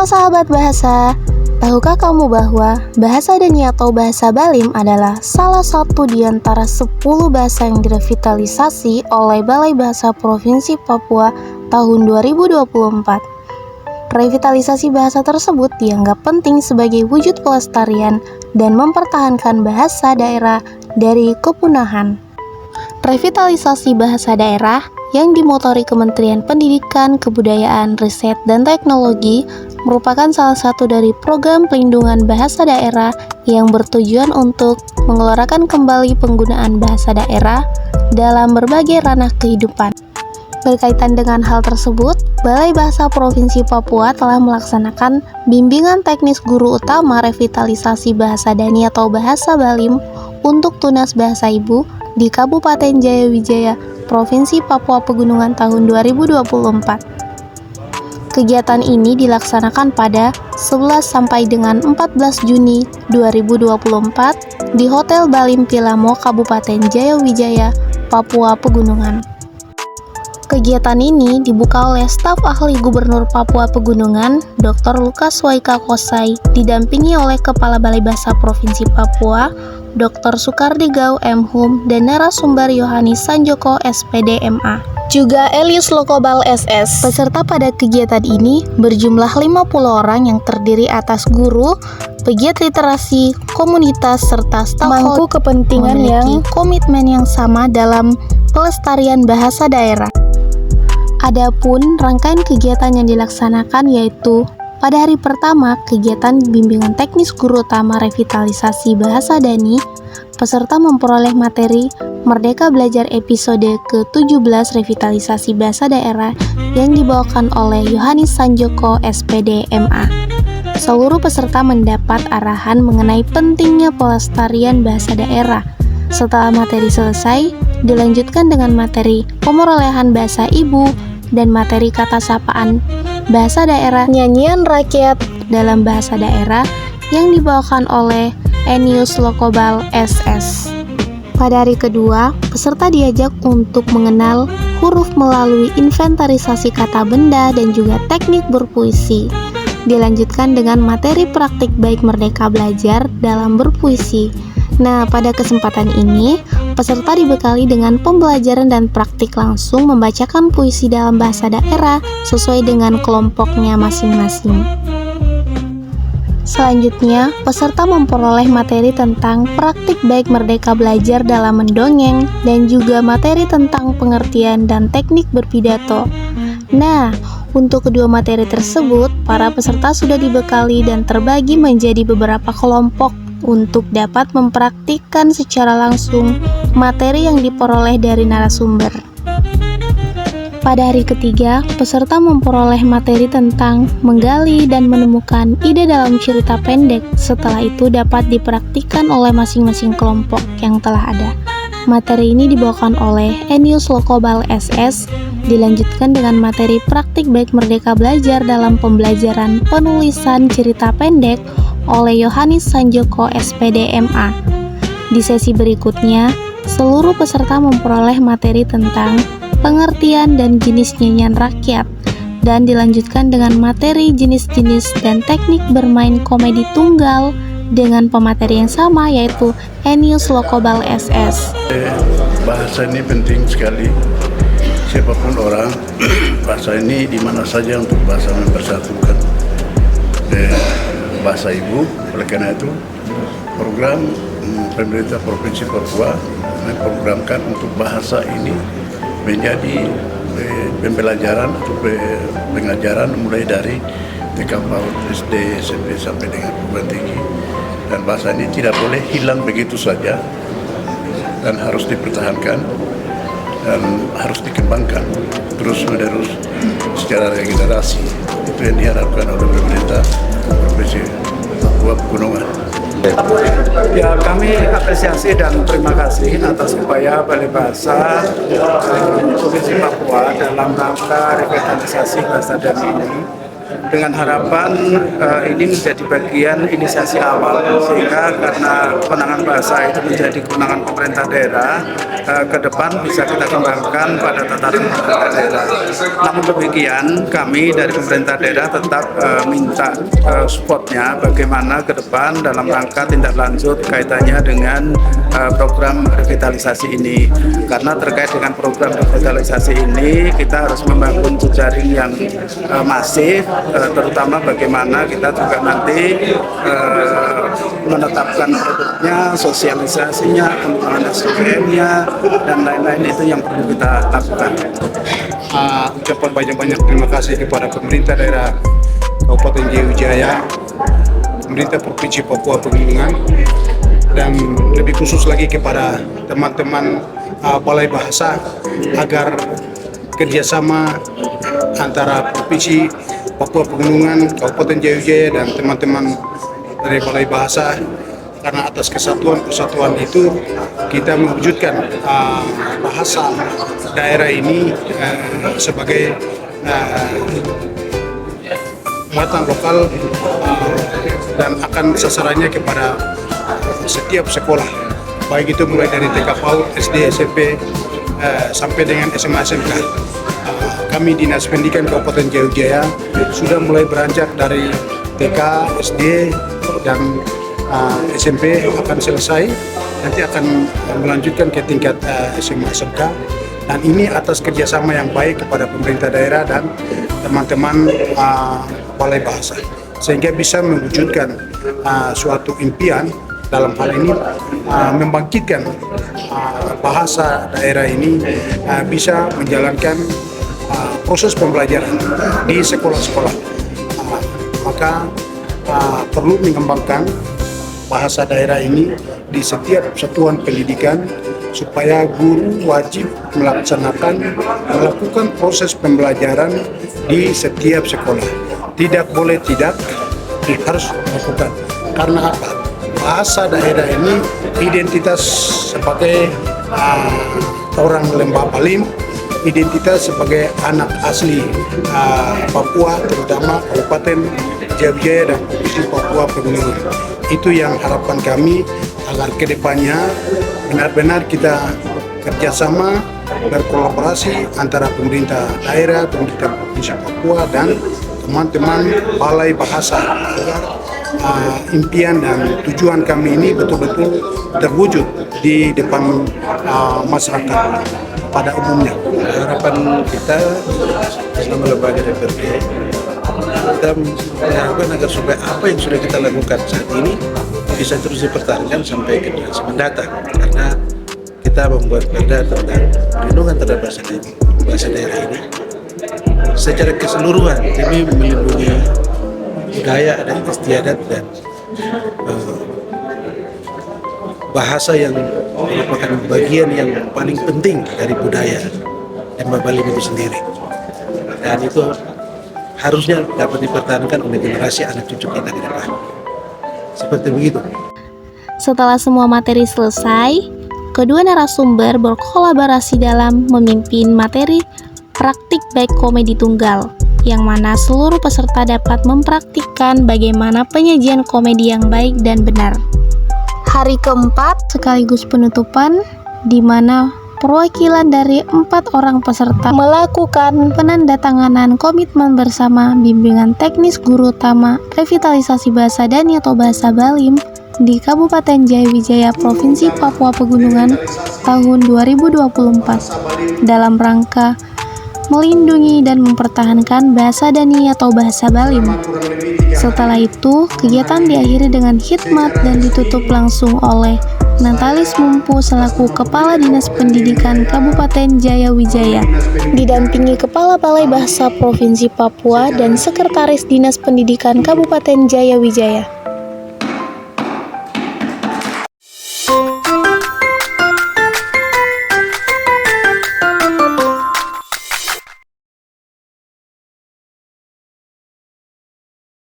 Halo sahabat bahasa, tahukah kamu bahwa bahasa Dani atau bahasa Balim adalah salah satu di antara 10 bahasa yang direvitalisasi oleh Balai Bahasa Provinsi Papua tahun 2024. Revitalisasi bahasa tersebut dianggap penting sebagai wujud pelestarian dan mempertahankan bahasa daerah dari kepunahan. Revitalisasi bahasa daerah yang dimotori Kementerian Pendidikan, Kebudayaan, Riset, dan Teknologi merupakan salah satu dari program pelindungan bahasa daerah yang bertujuan untuk mengelorakan kembali penggunaan bahasa daerah dalam berbagai ranah kehidupan. Berkaitan dengan hal tersebut, Balai Bahasa Provinsi Papua telah melaksanakan bimbingan teknis guru utama revitalisasi bahasa Dani atau bahasa Balim untuk Tunas Bahasa Ibu di Kabupaten Jayawijaya, Provinsi Papua Pegunungan tahun 2024. Kegiatan ini dilaksanakan pada 11 sampai dengan 14 Juni 2024 di Hotel Balim Pilamo, Kabupaten Jayawijaya, Papua Pegunungan. Kegiatan ini dibuka oleh staf ahli Gubernur Papua Pegunungan, Dr. Lukas Waika Kosai, didampingi oleh Kepala Balai Bahasa Provinsi Papua, Dr. Sukardi Gau M. Hum, dan narasumber Yohanis Sanjoko SPD MA. Juga Elius Lokobal SS. Peserta pada kegiatan ini berjumlah 50 orang yang terdiri atas guru, pegiat literasi, komunitas, serta stakeholder mangku kepentingan yang komitmen yang sama dalam pelestarian bahasa daerah. Adapun rangkaian kegiatan yang dilaksanakan yaitu pada hari pertama, kegiatan bimbingan teknis guru utama revitalisasi bahasa Dani, peserta memperoleh materi Merdeka Belajar episode ke-17 revitalisasi bahasa daerah yang dibawakan oleh Yohanis Sanjoko SPD MA. Seluruh peserta mendapat arahan mengenai pentingnya pelestarian bahasa daerah. Setelah materi selesai, dilanjutkan dengan materi pemerolehan bahasa ibu dan materi kata sapaan bahasa daerah, nyanyian rakyat dalam bahasa daerah yang dibawakan oleh Enius Lokobal SS. Pada hari kedua, peserta diajak untuk mengenal huruf melalui inventarisasi kata benda dan juga teknik berpuisi. Dilanjutkan dengan materi praktik baik Merdeka Belajar dalam berpuisi. Nah, pada kesempatan ini, peserta dibekali dengan pembelajaran dan praktik langsung membacakan puisi dalam bahasa daerah sesuai dengan kelompoknya masing-masing. Selanjutnya, peserta memperoleh materi tentang praktik baik Merdeka Belajar dalam mendongeng dan juga materi tentang pengertian dan teknik berpidato. Nah, untuk kedua materi tersebut, para peserta sudah dibekali dan terbagi menjadi beberapa kelompok untuk dapat mempraktikkan secara langsung materi yang diperoleh dari narasumber. Pada hari ketiga, peserta memperoleh materi tentang menggali dan menemukan ide dalam cerita pendek. Setelah itu dapat dipraktikkan oleh masing-masing kelompok yang telah ada. Materi ini dibawakan oleh Enius Lokobal SS, dilanjutkan dengan materi praktik baik Merdeka Belajar dalam pembelajaran penulisan cerita pendek oleh Yohanis Sanjoko SPD MA. Di sesi berikutnya, seluruh peserta memperoleh materi tentang pengertian dan jenis nyanyian rakyat dan dilanjutkan dengan materi jenis-jenis dan teknik bermain komedi tunggal dengan pemateri yang sama yaitu Enius Lokobal SS. Bahasa ini penting sekali. Siapapun orang, bahasa ini di mana saja untuk bahasa mempersatukan bahasa ibu. Oleh karena itu, program pemerintah Provinsi Papua memprogramkan untuk bahasa ini menjadi pembelajaran atau pengajaran mulai dari TK PAUD, SD, SMP sampai dengan perguruan tinggi. Dan bahasa ini tidak boleh hilang begitu saja dan harus dipertahankan dan harus dikembangkan terus-menerus secara regenerasi. Itu yang diharapkan oleh pemerintah Provinsi Papua Pegunungan. Ya, kami apresiasi dan terima kasih atas upaya Balai Bahasa Provinsi Papua dalam rangka revitalisasi bahasa Dani ini dengan harapan ini menjadi bagian inisiasi awal, sehingga karena kewenangan bahasa itu menjadi kewenangan pemerintah daerah, ke depan bisa kita kembangkan pada tataran pemerintah daerah. Namun demikian, kami dari pemerintah daerah tetap minta supportnya bagaimana ke depan dalam rangka tindak lanjut kaitannya dengan program revitalisasi ini. Karena terkait dengan program revitalisasi ini, kita harus membangun jejaring yang masif, terutama bagaimana kita juga nanti menetapkan produknya, sosialisasinya, pengembangan SDM-nya, dan lain-lain itu yang perlu kita lakukan. Ucapan banyak-banyak terima kasih kepada pemerintah daerah Kabupaten Jaya Wijaya, pemerintah Provinsi Papua Pegunungan, dan lebih khusus lagi kepada teman-teman Balai Bahasa agar kerjasama antara Provinsi Papua Pegunungan, Kabupaten Jaya Wijaya, dan teman-teman dari Balai Bahasa, karena atas kesatuan itu kita mewujudkan bahasa daerah ini sebagai muatan lokal dan akan sasarannya kepada setiap sekolah, baik itu mulai dari TK PAUD, SD, SMP, sampai dengan SMA SMK. Kami Dinas Pendidikan Kabupaten Jaya Wijaya sudah mulai beranjak dari TK, SD, dan SMP akan selesai, nanti akan melanjutkan ke tingkat SMA SMK, dan ini atas kerjasama yang baik kepada pemerintah daerah dan teman-teman Balai Bahasa, sehingga bisa mewujudkan suatu impian dalam hal ini membangkitkan bahasa daerah ini bisa menjalankan proses pembelajaran di sekolah-sekolah. Maka perlu mengembangkan bahasa daerah ini di setiap satuan pendidikan supaya guru wajib melakukan proses pembelajaran di setiap sekolah. Tidak boleh tidak, harus melakukan. Karena apa? Bahasa daerah ini identitas sebagai orang Lembah Balim, identitas sebagai anak asli Papua, terutama Kabupaten Jaya Wijaya dan Provinsi Papua Pegunungan. Itu yang harapan kami, agar kedepannya benar-benar kita kerjasama, berkolaborasi antara pemerintah daerah, pemerintah Provinsi Papua, dan teman-teman Balai Bahasa, agar impian dan tujuan kami ini betul-betul terwujud di depan masyarakat pada umumnya. Harapan kita selama lembaga DPRD, kita mengharapkan agar supaya apa yang sudah kita lakukan saat ini bisa terus dipertahankan sampai ke generasi mendatang, karena kita membuat perda tentang perlindungan terhadap bahasa daerah ini secara keseluruhan demi melindungi budaya dan istiadat dan bahasa yang merupakan bagian yang paling penting dari budaya Lembah Balim itu sendiri, dan itu harusnya dapat dipertahankan oleh generasi anak cucu kita ke depan. Seperti begitu. Setelah semua materi selesai, kedua narasumber berkolaborasi dalam memimpin materi praktik baik komedi tunggal, yang mana seluruh peserta dapat mempraktikkan bagaimana penyajian komedi yang baik dan benar. Hari keempat sekaligus penutupan, di mana perwakilan dari 4 orang peserta melakukan penandatanganan komitmen bersama bimbingan teknis guru utama revitalisasi bahasa Dani atau bahasa Balim di Kabupaten Jaya Wijaya, Provinsi Papua Pegunungan tahun 2024 dalam rangka melindungi dan mempertahankan bahasa Dani atau bahasa Balim. Setelah itu, kegiatan diakhiri dengan khidmat dan ditutup langsung oleh Natalis Mumpu selaku Kepala Dinas Pendidikan Kabupaten Jaya Wijaya, didampingi Kepala Balai Bahasa Provinsi Papua dan Sekretaris Dinas Pendidikan Kabupaten Jaya Wijaya.